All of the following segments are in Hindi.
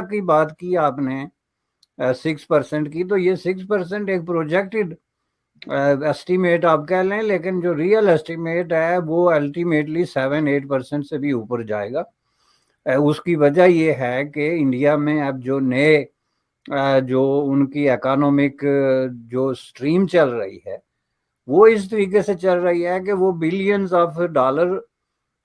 की बात की आपने 6% की, तो ये 6% एक प्रोजेक्टेड एस्टीमेट आप कह लें, लेकिन जो रियल एस्टीमेट है वो अल्टीमेटली 7-8% से भी ऊपर जाएगा। उसकी वजह ये है कि इंडिया में अब जो नए जो उनकी इकोनॉमिक जो स्ट्रीम चल रही है वो इस तरीके से चल रही है कि वो बिलियंस ऑफ डॉलर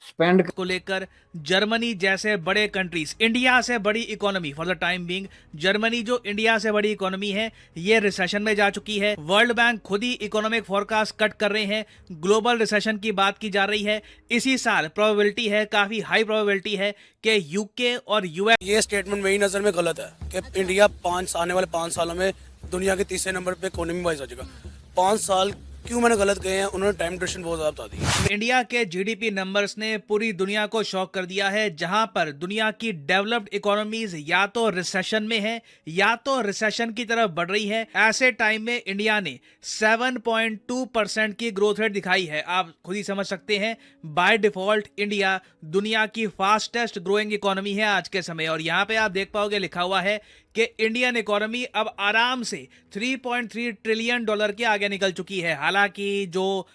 स्पेंड को लेकर जर्मनी जैसे बड़े कंट्रीज, इंडिया से बड़ी economy for the time being, Germany जो इंडिया से बड़ी इकोनॉमी है ये रिसेशन में जा चुकी है। वर्ल्ड बैंक खुद ही इकोनॉमिक फोरकास्ट कट कर रहे हैं, ग्लोबल रिसेशन की बात की जा रही है। इसी साल प्रोबेबिलिटी है, काफी हाई प्रोबेबिलिटी है कि यूके और यूएस। ये स्टेटमेंट मेरी नज़र में गलत है कि इंडिया आने वाले 5 सालों में दुनिया के तीसरे नंबर पे इकोनॉमी वाइज हो जाएगा। 5 साल क्यों मैंने गलत गए हैं, उन्होंने टाइम ड्यूरेशन बहुत ज़्यादा बता दी। इंडिया के जीडीपी नंबर्स ने पूरी दुनिया को शॉक कर दिया है, जहां पर दुनिया की डेवलप्ड इकोनॉमीज या तो रिसेशन में है या तो रिसेशन की तरफ बढ़ रही है। ऐसे टाइम में इंडिया ने 7.2% की ग्रोथ रेट दिखाई है। आप खुद ही समझ सकते हैं, बाय डिफॉल्ट इंडिया दुनिया की फास्टेस्ट ग्रोइंग इकोनॉमी है आज के समय। और यहाँ पे आप देख पाओगे लिखा हुआ है कि इंडियन इकोनॉमी अब आराम से $3.3 ट्रिलियन के आगे निकल चुकी है। हालांकि जो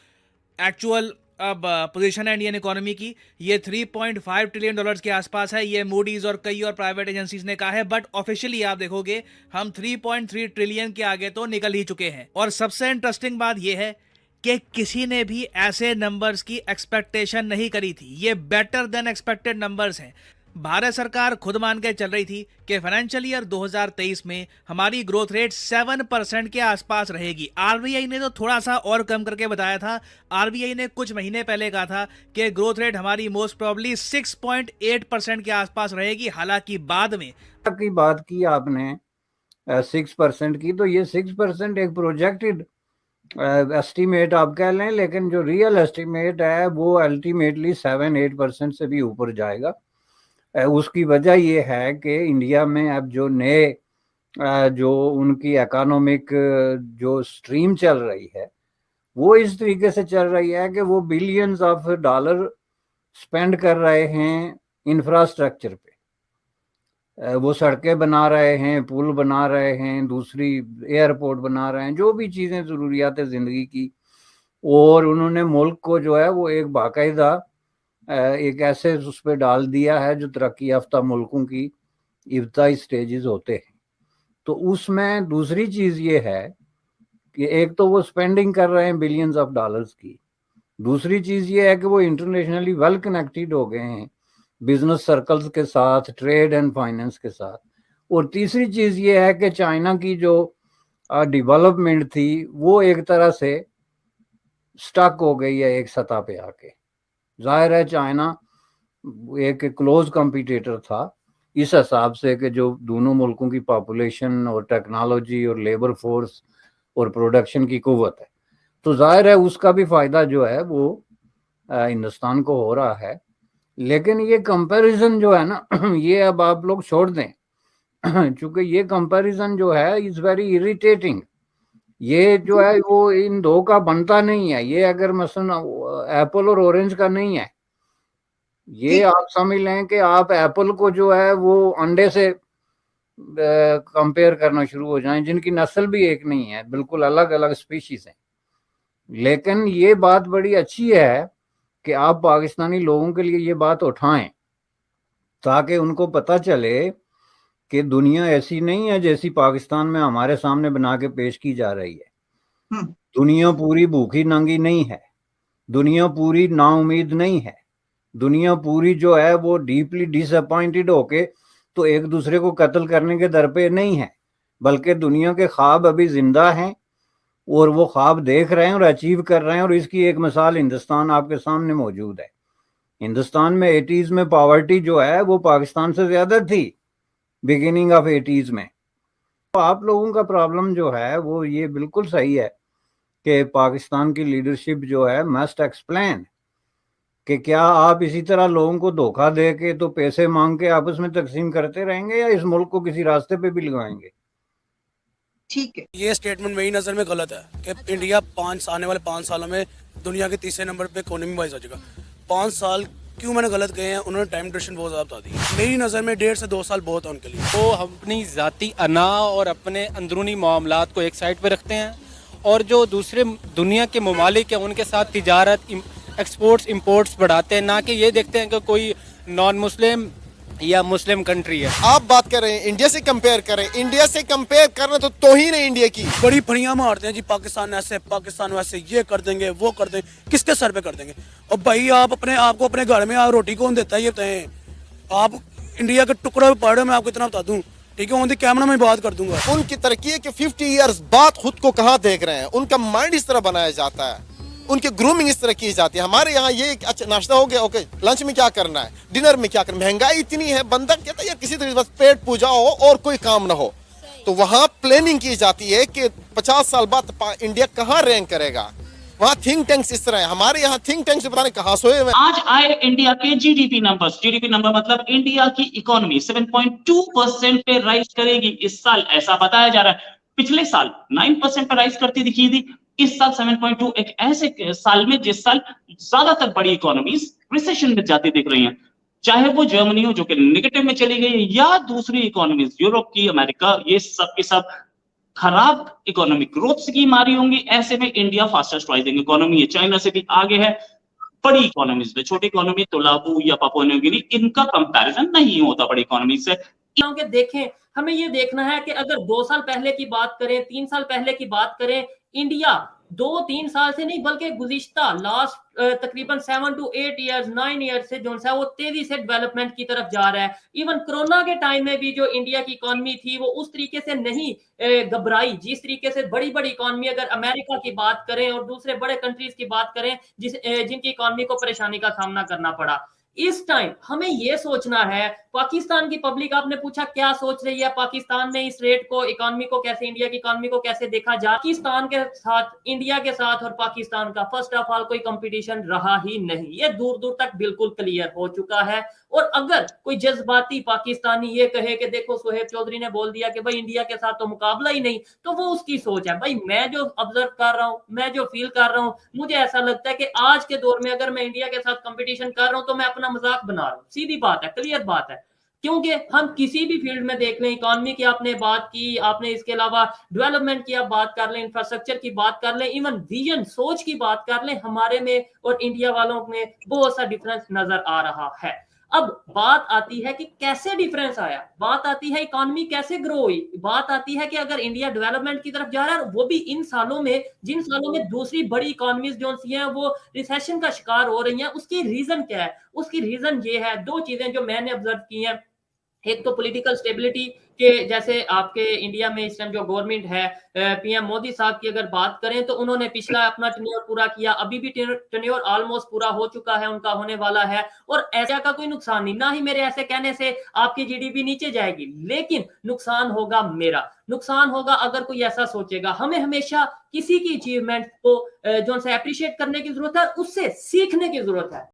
एक्चुअल अब पोजीशन है इंडियन इकोनॉमी की, ये $3.5 ट्रिलियन के आसपास है। ये मूडीज और कई और प्राइवेट एजेंसीज ने कहा है, बट ऑफिशियली आप देखोगे हम 3.3 ट्रिलियन के आगे तो निकल ही चुके हैं। और सबसे इंटरेस्टिंग बात यह है कि किसी ने भी ऐसे नंबर्स की एक्सपेक्टेशन नहीं करी थी। ये बेटर देन एक्सपेक्टेड नंबर्स हैं। भारत सरकार खुद मान के चल रही थी कि फाइनेंशियल ईयर 2023 में हमारी ग्रोथ रेट 7% के आसपास रहेगी। आरबीआई ने तो थोड़ा सा और कम करके बताया था। आरबीआई ने कुछ महीने पहले कहा था कि ग्रोथ रेट हमारी मोस्ट प्रोबेबली 6.8% के आसपास रहेगी। हालांकि बाद में की बात की आपने 6% की, तो ये 6% एक प्रोजेक्टेड एस्टीमेट आप कह लें, लेकिन जो रियल एस्टीमेट है वो अल्टीमेटली 7-8% से भी ऊपर जाएगा। उसकी वजह ये है कि इंडिया में अब जो नए जो उनकी इकोनॉमिक जो स्ट्रीम चल रही है वो इस तरीके से चल रही है कि वो बिलियंस ऑफ डॉलर स्पेंड कर रहे हैं इंफ्रास्ट्रक्चर पे। वो सड़कें बना रहे हैं, पुल बना रहे हैं, दूसरी एयरपोर्ट बना रहे हैं, जो भी चीज़ें ज़रूरियात है ज़िंदगी की। और उन्होंने मुल्क को जो है वो एक बाकायदा एक ऐसे उस पर डाल दिया है जो तरक्की याफ्ता मुल्कों की इब्तदाई स्टेजेस होते हैं। तो उसमें दूसरी चीज़ ये है कि एक तो वो स्पेंडिंग कर रहे हैं बिलियंस ऑफ डॉलर्स की, दूसरी चीज़ ये है कि वो इंटरनेशनली वेल कनेक्टेड हो गए हैं बिजनेस सर्कल्स के साथ, ट्रेड एंड फाइनेंस के साथ। और तीसरी चीज़ ये है कि चाइना की जो डेवलपमेंट थी वो एक तरह से स्टक हो गई है एक सतह पे आके। जाहिर है चाइना एक क्लोज कंपटीटर था इस हिसाब से कि जो दोनों मुल्कों की पॉपुलेशन और टेक्नोलॉजी और लेबर फोर्स और प्रोडक्शन की कुव्वत है, तो जाहिर है उसका भी फायदा जो है वो हिंदुस्तान को हो रहा है। लेकिन ये कंपैरिजन जो है ना ये अब आप लोग छोड़ दें क्योंकि ये कंपैरिजन जो है इज वेरी इरिटेटिंग। ये जो है वो इन दो का बनता नहीं है। ये अगर मसलन एप्पल और ऑरेंज का नहीं है, ये आप समझ लें कि आप एप्पल को जो है वो अंडे से कंपेयर करना शुरू हो जाएं, जिनकी नस्ल भी एक नहीं है, बिल्कुल अलग अलग स्पीशीज हैं। लेकिन ये बात बड़ी अच्छी है कि आप पाकिस्तानी लोगों के लिए ये बात उठाएं ताकि उनको पता चले कि दुनिया ऐसी नहीं है जैसी पाकिस्तान में हमारे सामने बना के पेश की जा रही है। दुनिया पूरी भूखी नंगी नहीं है, दुनिया पूरी नाउमीद नहीं है, दुनिया पूरी जो है वो डीपली डिसअपॉइंटेड होके तो एक दूसरे को कत्ल करने के दर पे नहीं है, बल्कि दुनिया के ख्वाब अभी जिंदा हैं और वो ख्वाब देख रहे हैं और अचीव कर रहे हैं। और इसकी एक मिसाल हिंदुस्तान आपके सामने मौजूद है। हिंदुस्तान में 80s में पॉवर्टी जो है वो पाकिस्तान से ज्यादा थी बिगिनिंग ऑफ 80s में। तो आप लोगों का प्रॉब्लम जो है वो ये बिल्कुल सही है कि पाकिस्तान की लीडरशिप जो है मस्ट एक्सप्लेन कि क्या आप इसी तरह लोगों को धोखा दे के तो पैसे मांग के आपस में तकसीम करते रहेंगे या इस मुल्क को किसी रास्ते पे भी लगाएंगे। ठीक है, ये स्टेटमेंट मेरी नज़र में गलत है कि इंडिया आने वाले 5 सालों में दुनिया के तीसरे नंबर पे इकोनॉमी वाइज हो जाएगा। 5 साल क्यों मैंने गलत कहे हैं, उन्होंने टाइम ड्यूरेशन बहुत ज़्यादा बता दी। मेरी नज़र में 1.5 से 2 साल बहुत है उनके लिए। वो अपनी ज़ाती अना और अपने अंदरूनी मामलात को एक साइड पे रखते हैं और जो दूसरे दुनिया के ममालिक हैं उनके साथ तिजारत, एक्सपोर्ट्स इंपोर्ट्स बढ़ाते हैं, ना कि ये देखते हैं कि कोई नॉन मुस्लिम या मुस्लिम कंट्री है। आप बात कर रहे हैं इंडिया से कंपेयर करें, इंडिया से कंपेयर करना तो तौहीन है इंडिया की। बड़ी फड़ियाँ मारते हैं जी, पाकिस्तान ऐसे, पाकिस्तान वैसे, ये कर देंगे, वो कर देंगे, किसके सर पे कर देंगे? और भाई आप अपने आप को अपने घर में आप रोटी कौन देता है ये बताएं? आप इंडिया के टुकड़ा पे पड़ रहे हो, मैं आपको इतना बता दूं, ठीक है? ऑन द कैमरा में बात कर दूंगा। उनकी तरक्की है कि 50 इयर्स बाद खुद को कहाँ देख रहे हैं, उनका माइंड इस तरह बनाया जाता है, उनकी ग्रूमिंग इस तरह की जाती है। हमारे यहाँ ये अच्छा नाश्ता हो गया, ओके, लंच में क्या करना है, डिनर में क्या करना है, महंगाई इतनी है, बंदा कहता है यार किसी तरह बस पेट पूजा हो और कोई काम ना हो। तो वहाँ प्लानिंग की जाती है कि 50 साल बाद इंडिया कहाँ रैंक करेगा। वहाँ थिंक टैंक्स इस तरह है, हमारे यहाँ थिंक टैंक्स पता नहीं कहाँ सोए हुए। आज आए इंडिया के जीडीपी नंबर्स। जीडीपी नंबर मतलब इंडिया की इकोनॉमी 7.2% पे राइज करेगी इस साल, ऐसा बताया जा रहा है। पिछले साल 9% पे राइज करती दिखी थी, इस साल 7.2, एक ऐसे साल में जिस साल ज्यादातर बड़ी इकोनॉमीज रिसेशन में जाती दिख रही हैं, चाहे वो जर्मनी हो जो कि नेगेटिव में चली गई है, या दूसरी इकोनॉमीज यूरोप की, अमेरिका, ये सब के सब खराब इकोनॉमिक ग्रोथ स्कीम आ रही होंगी। ऐसे में इंडिया फास्टेस्ट राइजिंग इकोनॉमी है, चाइना से भी आगे है। बड़ी इकोनॉमीज में, छोटी इकोनॉमी तुलाबू या पापुआ न्यू गिनी, इनका कंपैरिजन नहीं होता बड़ी इकोनॉमी से। क्योंकि देखें, हमें ये देखना है कि अगर 2 साल पहले की बात करें, 3 साल पहले की बात करें, इंडिया 2-3 साल से नहीं बल्कि गुज़िश्ता लास्ट तकरीबन 7 to 8 इयर्स, 9 इयर्स से जो है वो तेजी से डेवलपमेंट की तरफ जा रहा है। इवन कोरोना के टाइम में भी जो इंडिया की इकोनॉमी थी वो उस तरीके से नहीं घबराई, जिस तरीके से बड़ी बड़ी इकोनॉमी, अगर अमेरिका की बात करें और दूसरे बड़े कंट्रीज की बात करें जिनकी इकोनॉमी को परेशानी का सामना करना पड़ा। इस टाइम हमें यह सोचना है, पाकिस्तान की पब्लिक, आपने पूछा क्या सोच रही है पाकिस्तान में इस रेट को, इकोनॉमी को कैसे, इंडिया की इकोनॉमी को कैसे देखा जाए। पाकिस्तान के साथ, इंडिया के साथ और पाकिस्तान का फर्स्ट ऑफ ऑल कोई कंपटीशन रहा ही नहीं, ये दूर दूर तक बिल्कुल क्लियर हो चुका है। और अगर कोई जज्बाती पाकिस्तानी ये कहे कि देखो सुहेब चौधरी ने बोल दिया कि भाई इंडिया के साथ तो मुकाबला ही नहीं, तो वो उसकी सोच है। भाई मैं जो ऑब्जर्व कर रहा हूं, मैं जो फील कर रहा हूं, मुझे ऐसा लगता है कि आज के दौर में अगर मैं इंडिया के साथ कंपटीशन कर रहा हूं तो मैं अपना मजाक बना रहा हूं। सीधी बात है, क्लियर बात है। क्योंकि हम किसी भी फील्ड में देख लें, इकोनॉमी की आपने बात की, आपने इसके अलावा डेवलपमेंट की आप बात कर लें, इंफ्रास्ट्रक्चर की बात कर लें, इवन विजन, सोच की बात कर लें, हमारे में और इंडिया वालों में बहुत सा डिफरेंस नजर आ रहा है। अब बात आती है कि कैसे डिफरेंस आया, बात आती है इकोनॉमी कैसे ग्रो हुई, बात आती है कि अगर इंडिया डेवलपमेंट की तरफ जा रहा है, वो भी इन सालों में, जिन सालों में दूसरी बड़ी इकोनॉमीज जो सी हैं वो रिसेशन का शिकार हो रही हैं, उसकी रीजन क्या है? उसकी रीजन ये है, दो चीजें जो मैंने ऑब्जर्व की हैं। एक तो पॉलिटिकल स्टेबिलिटी के, जैसे आपके इंडिया में इस टाइम जो गवर्नमेंट है, पीएम मोदी साहब की अगर बात करें तो उन्होंने पिछला अपना टेन्योर पूरा किया, अभी भी टेन्योर ऑलमोस्ट पूरा हो चुका है, उनका होने वाला है, और ऐसा का कोई नुकसान नहीं, ना ही मेरे ऐसे कहने से आपकी जीडीपी नीचे जाएगी, लेकिन नुकसान होगा मेरा, नुकसान होगा अगर कोई ऐसा सोचेगा। हमें हमेशा किसी की अचीवमेंट को जो है अप्रिशिएट करने की जरूरत है, उससे सीखने की जरूरत है।